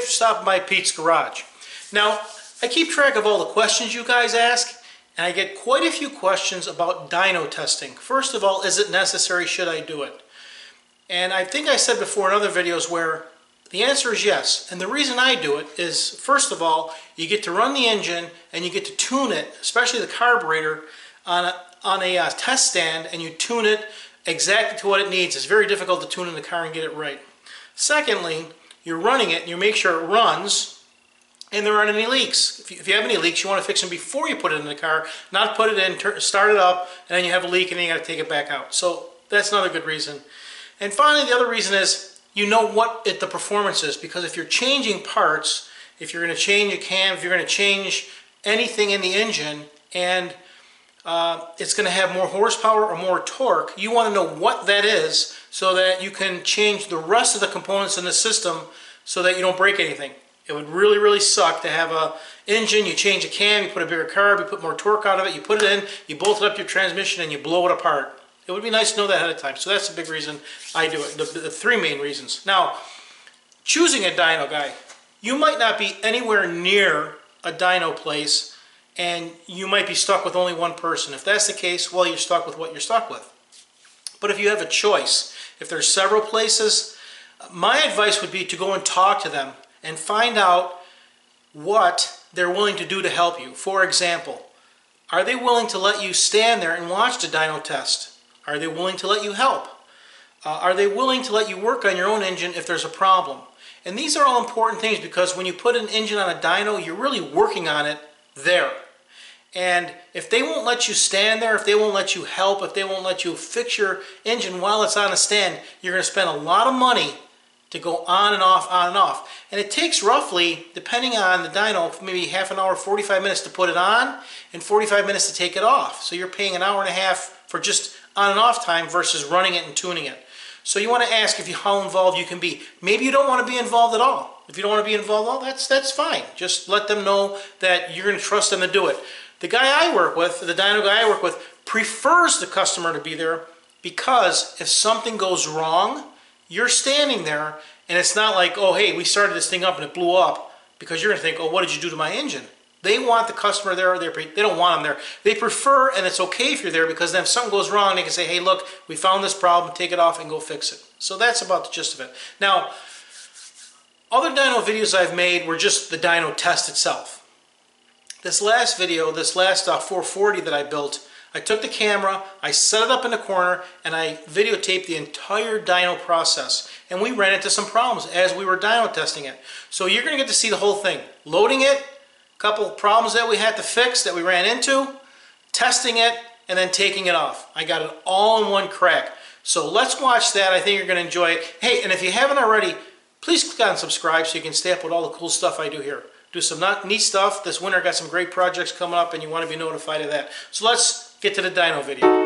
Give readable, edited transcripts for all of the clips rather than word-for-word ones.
for stopping by Pete's Garage. Now, I keep track of all the questions you guys ask, and I get quite a few questions about dyno testing. First of all, is it necessary? Should I do it? And I think I said before in other videos where the answer is yes. And the reason I do it is, first of all, you get to run the engine and you get to tune it, especially the carburetor, on a test stand, and you tune it exactly to what it needs. It's very difficult to tune in the car and get it right. Secondly, you're running it and you make sure it runs and there aren't any leaks. If you have any leaks, you want to fix them before you put it in the car, not put it in, start it up, and then you have a leak and then you got to take it back out. So that's another good reason. And finally, the other reason is you know what the performance is, because if you're changing parts, if you're going to change a cam, if you're going to change anything in the engine, and it's going to have more horsepower or more torque, you want to know what that is so that you can change the rest of the components in the system so that you don't break anything. It would really, really suck to have a engine, you change a cam, you put a bigger carb, you put more torque out of it, you put it in, you bolt it up to your transmission, and you blow it apart. It would be nice to know that ahead of time. So that's the big reason I do it, the three main reasons. Now, choosing a dyno guy, you might not be anywhere near a dyno place, and you might be stuck with only one person. If that's the case, well, you're stuck with what you're stuck with. But if you have a choice, if there's several places, my advice would be to go and talk to them and find out what they're willing to do to help you. For example, are they willing to let you stand there and watch the dyno test? Are they willing to let you help? Are they willing to let you work on your own engine if there's a problem? And these are all important things, because when you put an engine on a dyno, you're really working on it there. And if they won't let you stand there, if they won't let you help, if they won't let you fix your engine while it's on a stand, you're going to spend a lot of money to go on and off, on and off. And it takes roughly, depending on the dyno, maybe half an hour, 45 minutes to put it on, and 45 minutes to take it off. So you're paying an hour and a half for just on and off time versus running it and tuning it. So you want to ask how involved you can be. Maybe you don't want to be involved at all. If you don't want to be involved at all, that's fine. Just let them know that you're going to trust them to do it. The guy I work with, the dyno guy I work with, prefers the customer to be there, because if something goes wrong, you're standing there and it's not like, oh, hey, we started this thing up and it blew up, because you're going to think, oh, what did you do to my engine? They want the customer there. They don't want them there. They prefer, and it's okay if you're there, because then if something goes wrong, they can say, hey, look, we found this problem, take it off and go fix it. So that's about the gist of it. Now, other dyno videos I've made were just the dyno test itself. This last video, this last 440 that I built, I took the camera, I set it up in the corner, and I videotaped the entire dyno process. And we ran into some problems as we were dyno testing it. So you're going to get to see the whole thing. Loading it, a couple of problems that we had to fix that we ran into, testing it, and then taking it off. I got it all in one crack. So let's watch that. I think you're going to enjoy it. Hey, and if you haven't already, please click on subscribe so you can stay up with all the cool stuff I do here. Do some neat stuff. This winter I got some great projects coming up, and you want to be notified of that. So let's get to the dyno video.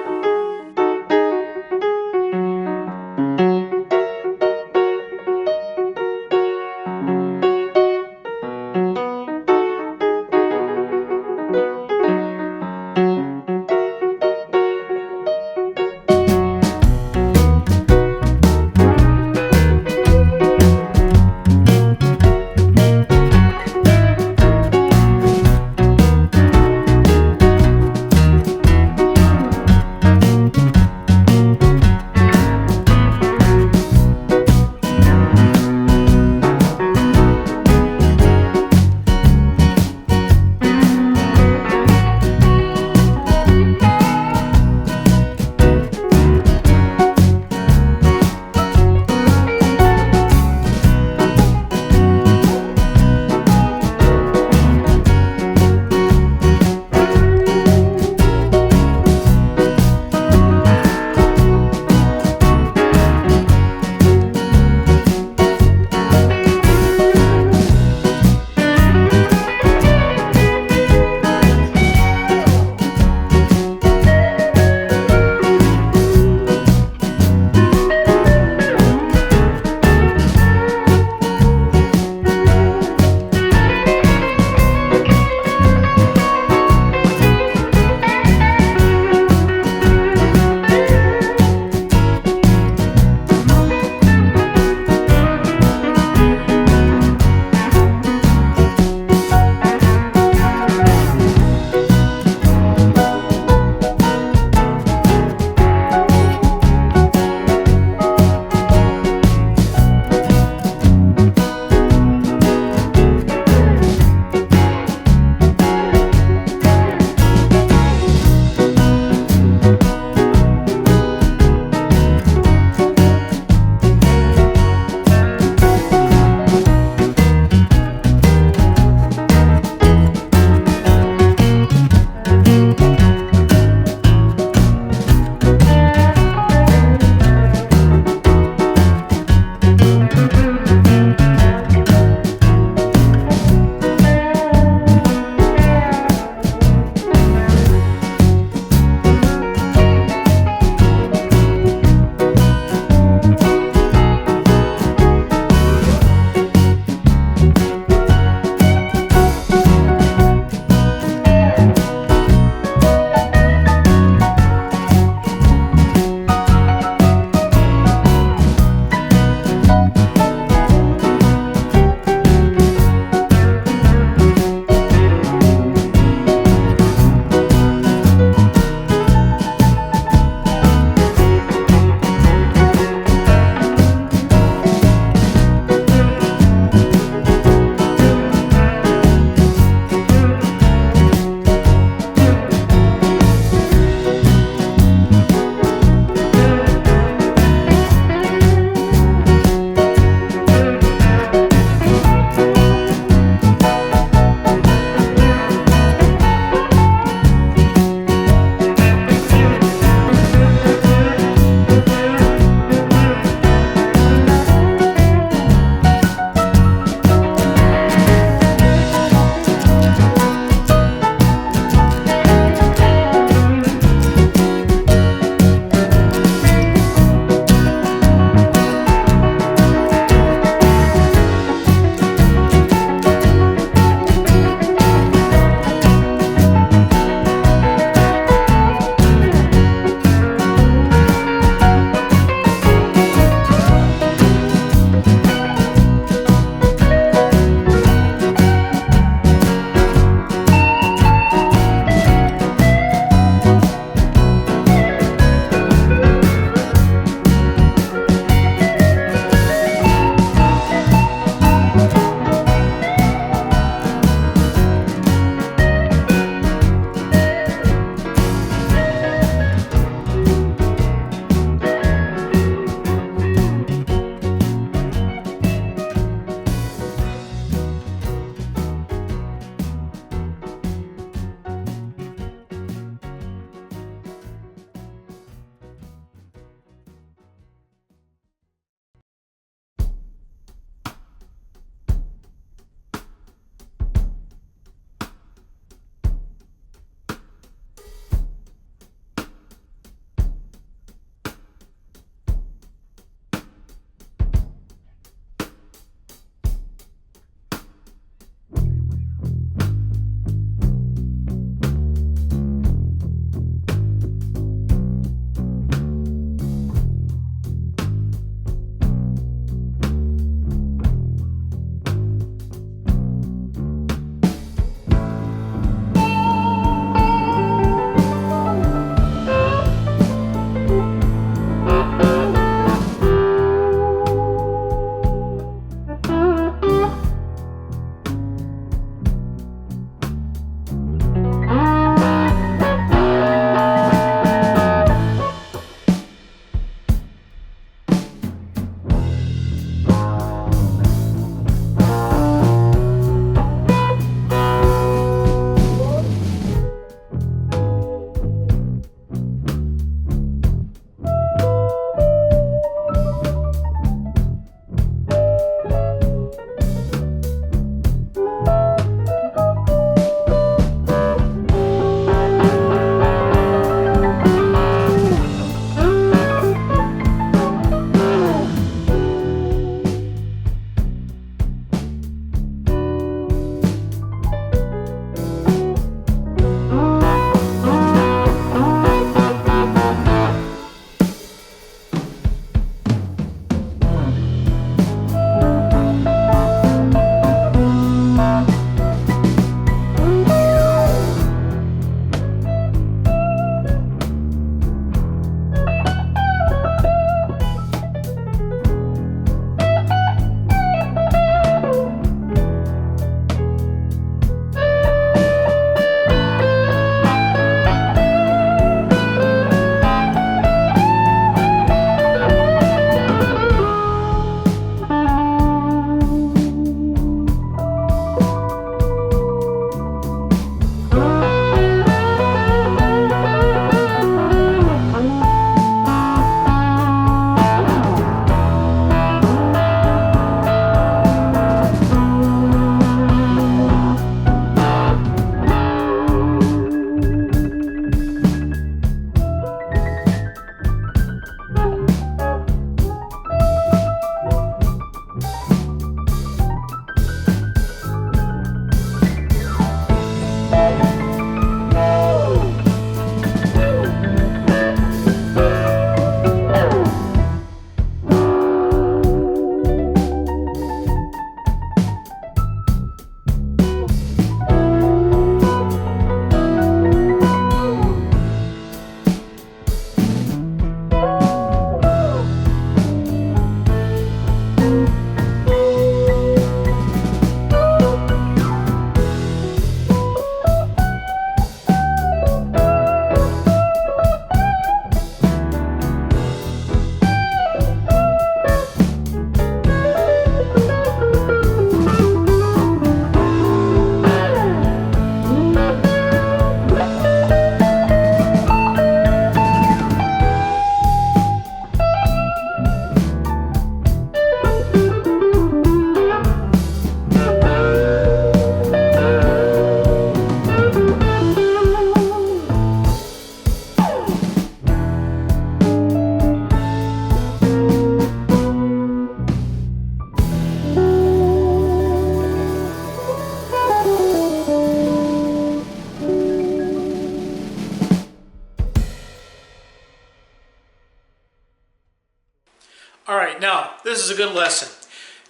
All right, now this is a good lesson.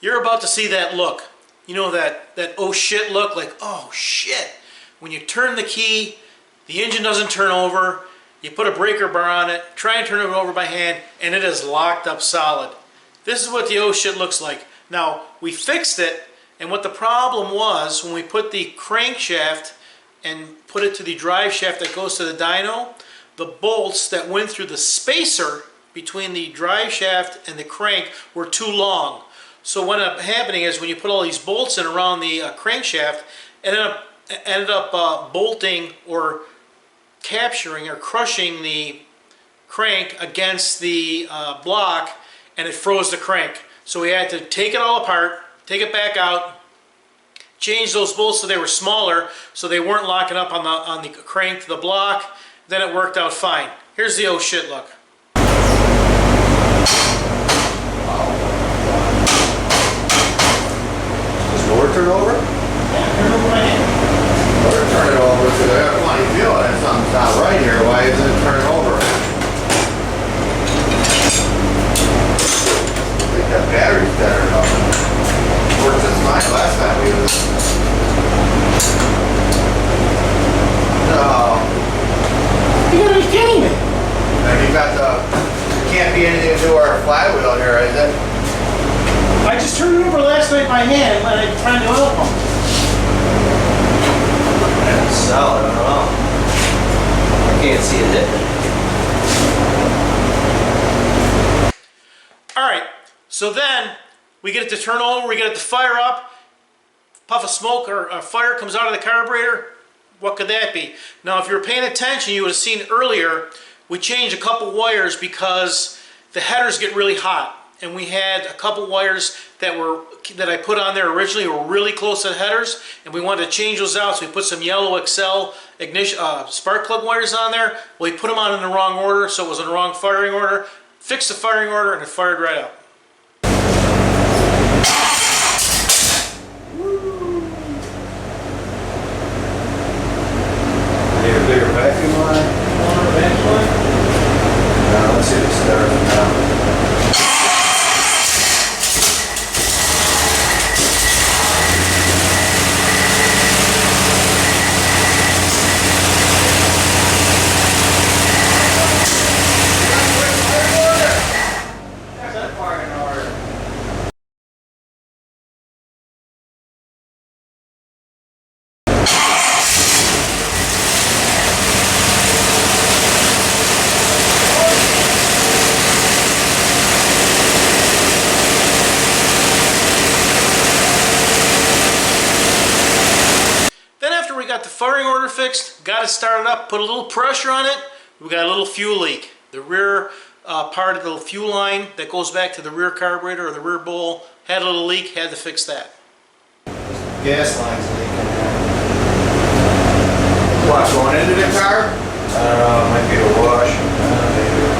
You're about to see that look. You know that oh shit look, like oh shit. When you turn the key, the engine doesn't turn over, you put a breaker bar on it, try and turn it over by hand, and it is locked up solid. This is what the oh shit looks like. Now, we fixed it, and what the problem was, when we put the crankshaft and put it to the drive shaft that goes to the dyno, the bolts that went through the spacer between the drive shaft and the crank were too long. So what ended up happening is when you put all these bolts in around the crankshaft, it ended up bolting or capturing or crushing the crank against the block, and it froze the crank. So we had to take it all apart, take it back out, change those bolts so they were smaller, so they weren't locking up on the crank to the block. Then it worked out fine. Here's the oh shit look. Does the motor turn over? Yeah, turn over my hand. Motor turn it over because I have a funny feeling that something's not right here. Why isn't it turning over? I think that battery's dead or nothing. Worked just fine last time we used it. No. You gotta be kidding me. And you got the, there can't be anything to do our flywheel here, is it? I just turned it over last night by hand when I tried the oil pump. That's solid, I don't know. I can't see it hitting. Alright, so then we get it to turn over, we get it to fire up, puff of smoke or fire comes out of the carburetor. What could that be? Now if you were paying attention, you would have seen earlier we changed a couple wires because the headers get really hot. And we had a couple wires that I put on there originally were really close to the headers, and we wanted to change those out, so we put some yellow Excel ignition spark plug wires on there. Well, we put them on in the wrong order, so it was in the wrong firing order. Fixed the firing order, and it fired right up. Need a bigger vacuum line? Now let's see if it starts now. Got the firing order fixed, got it started up, put a little pressure on it, we got a little fuel leak. The rear part of the fuel line that goes back to the rear carburetor or the rear bowl had a little leak, had to fix that. Gas line's leaking. What, going into the car? I don't know, it might be a wash. Maybe.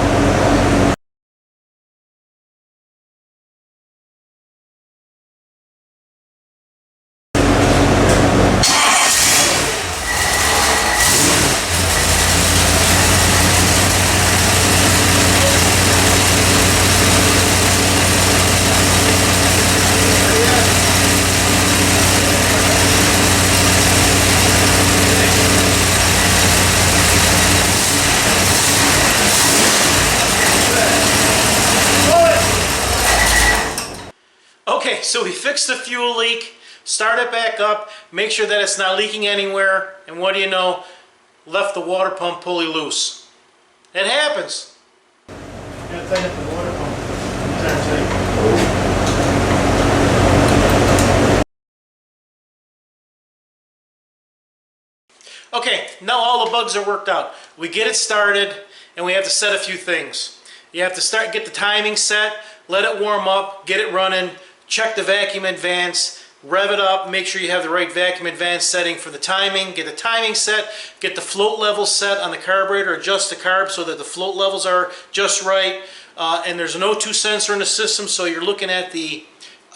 Okay, so we fixed the fuel leak, start it back up, make sure that it's not leaking anywhere, and what do you know, left the water pump pulley loose. It happens. You gotta tighten up the water pump. Okay, now all the bugs are worked out. We get it started, and we have to set a few things. You have to get the timing set, let it warm up, get it running, check the vacuum advance, rev it up, make sure you have the right vacuum advance setting for the timing, get the timing set, get the float level set on the carburetor, adjust the carb so that the float levels are just right, and there's an O2 sensor in the system, so you're looking at the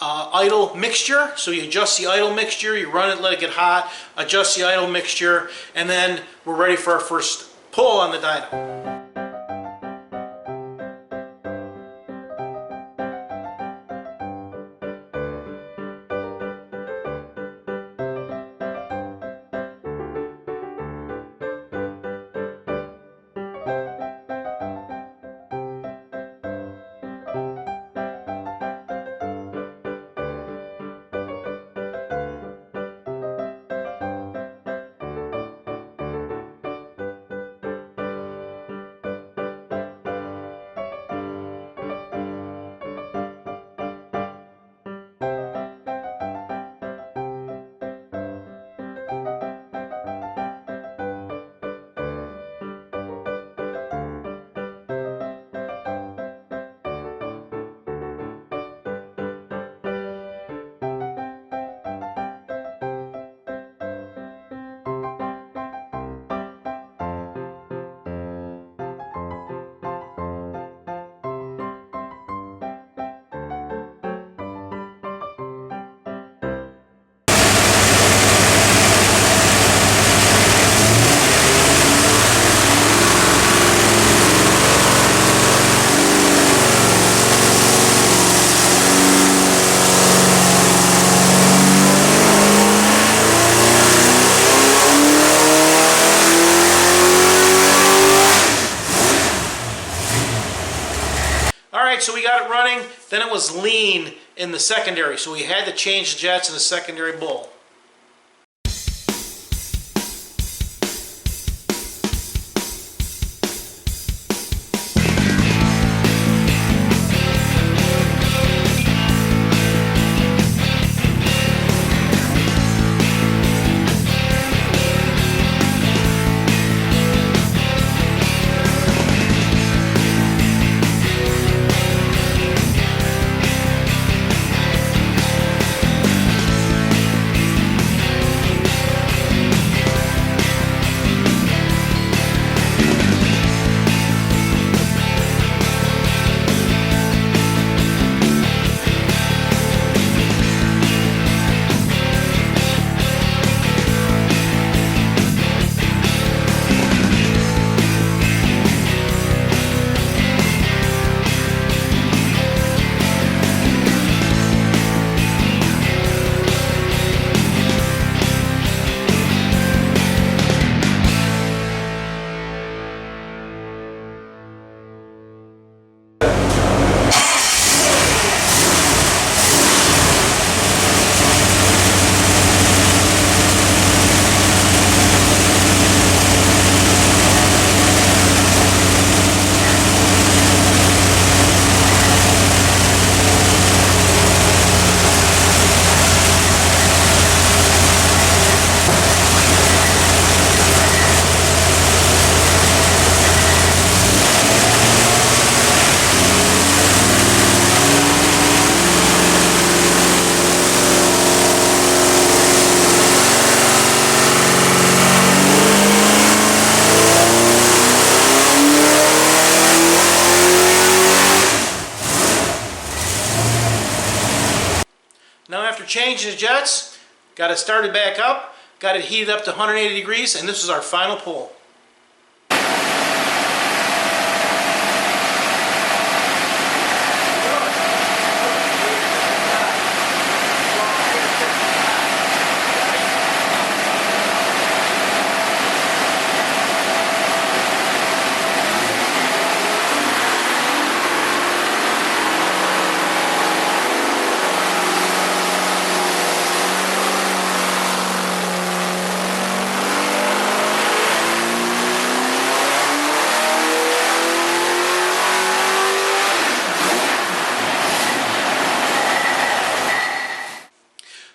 idle mixture. So you adjust the idle mixture, you run it, let it get hot, adjust the idle mixture, and then we're ready for our first pull on the dyno. Alright, so we got it running, then it was lean in the secondary, so we had to change the jets in the secondary bowl. Now after changing the jets, got it started back up, got it heated up to 180 degrees, and this is our final pull.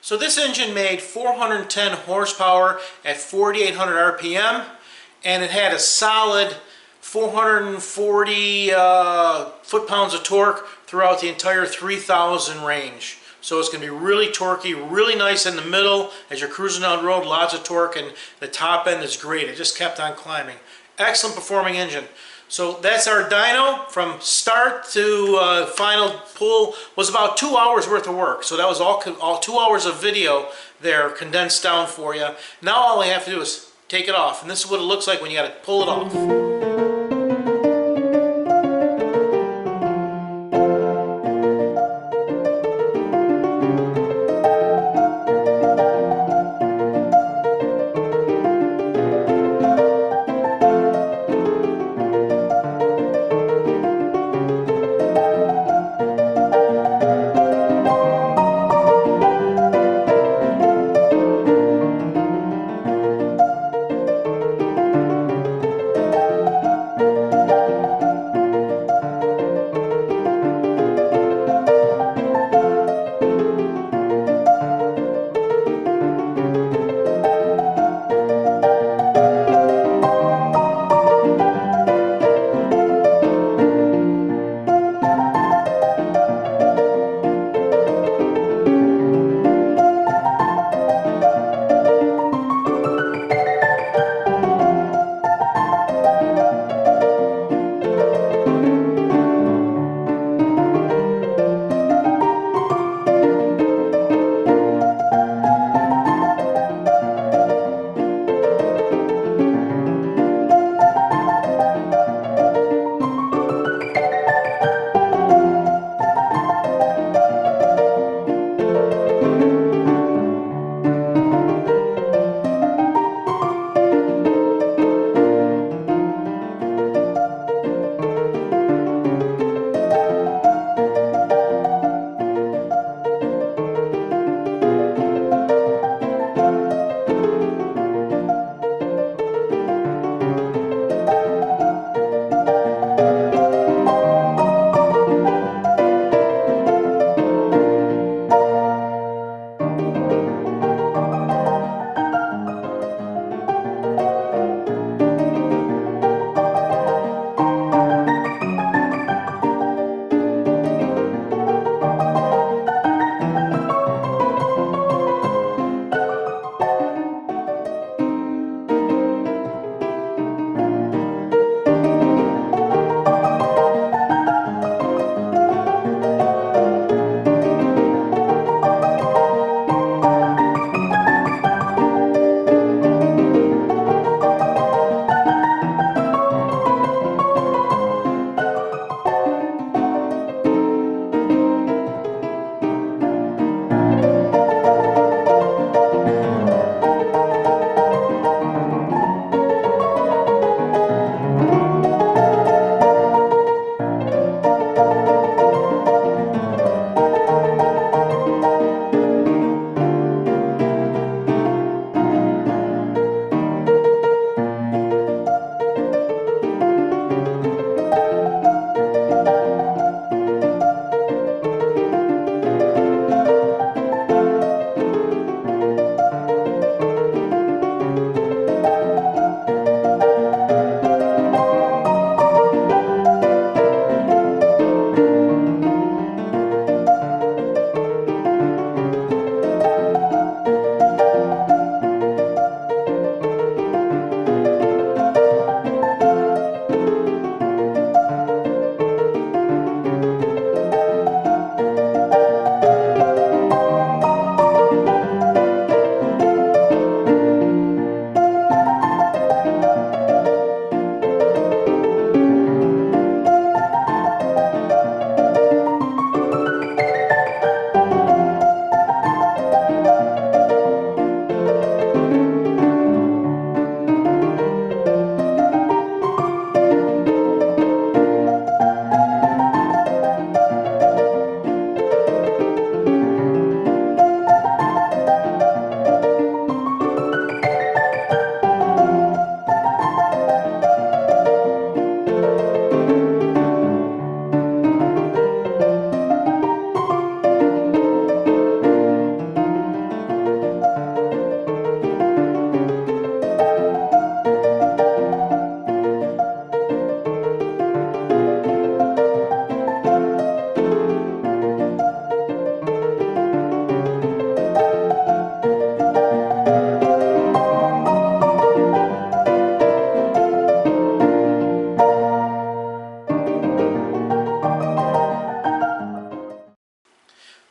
So this engine made 410 horsepower at 4,800 RPM, and it had a solid 440 foot-pounds of torque throughout the entire 3,000 range. So it's going to be really torquey, really nice in the middle as you're cruising down the road, lots of torque, and the top end is great. It just kept on climbing. Excellent performing engine. So that's our dyno. From start to final pull was about 2 hours worth of work. So that was all 2 hours of video there condensed down for you. Now all I have to do is take it off, and this is what it looks like when you got to pull it off.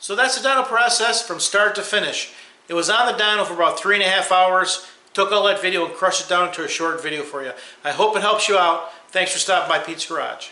So that's the dyno process from start to finish. It was on the dyno for about 3.5 hours. Took all that video and crushed it down into a short video for you. I hope it helps you out. Thanks for stopping by Pete's Garage.